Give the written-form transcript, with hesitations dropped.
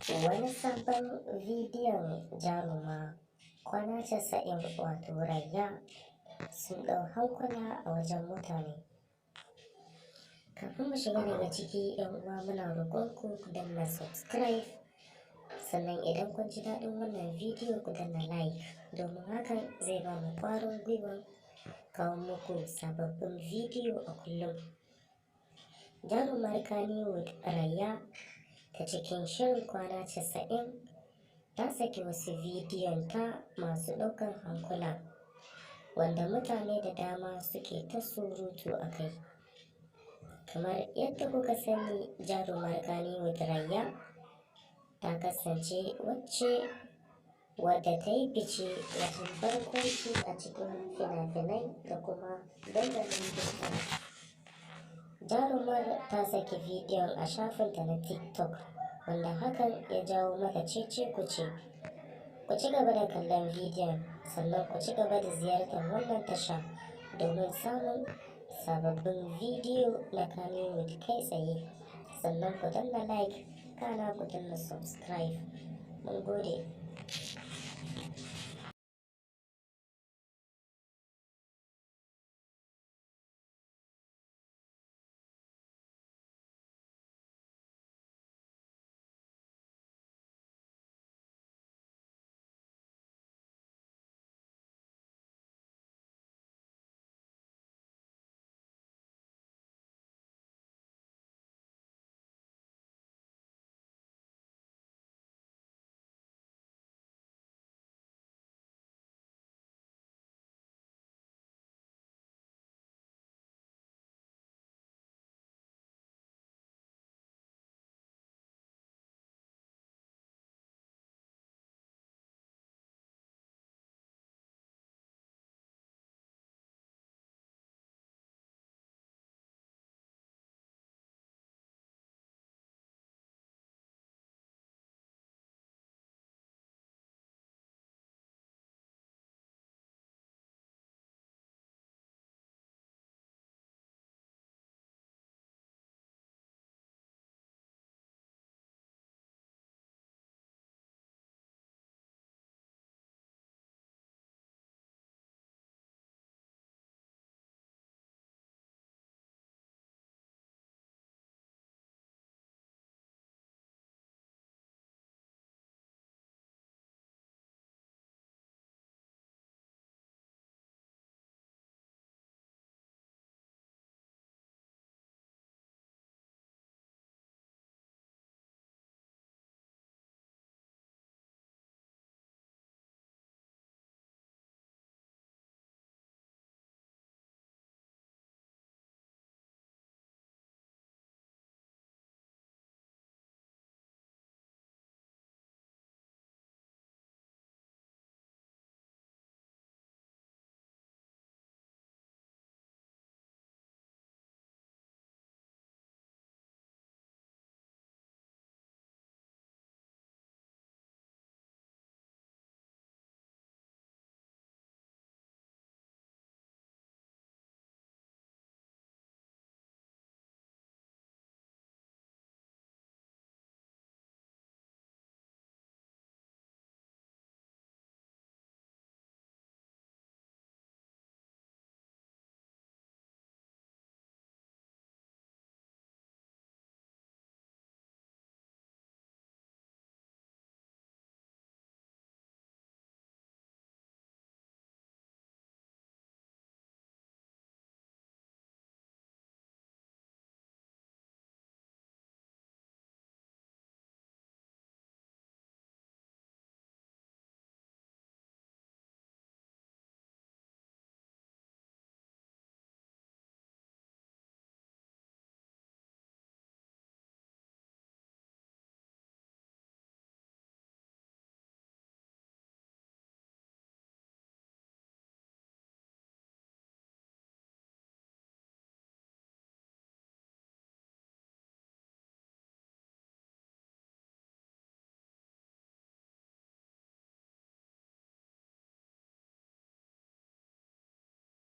Wani sabon bidiyon Jaruma kwana 90 wato Rayya sun ɗau hankula a wajen mutane. Kafin mu shiga daga ciki, 'yan uwa muna roƙon ku danna subscribe, sannan idan kun ji daɗin wannan bidiyo ku danna like, domin hakan zai ba mu ƙwarin gwiwa kawo muku sababbin bidiyo a kullum. Jarumar Kannywood Rayya ta cikin shirin kwana 90 ta saki wasu bidiyon ta masu ɗaukar hankula, wanda mutane da dama suke ta surutu a kai. Kamar yadda kuka sani, jarumar Kannywood Rayya ta kasance wadda ta yi fice wajen barkwanci a cikin fina-finai da kuma dandalin TikTok. Jarumar ta saki bidiyon a shafinta na TikTok, wanda hakan ya jawo mata cece-kuce. Ku ci gaba da kallon bidiyon, sannan ku ci gaba da ziyartar wannan tasha domin samun sababbin bidiyo na Kannywood kai tsaye. Sannan ku danna like, kana ku danna subscribe. Mun gode.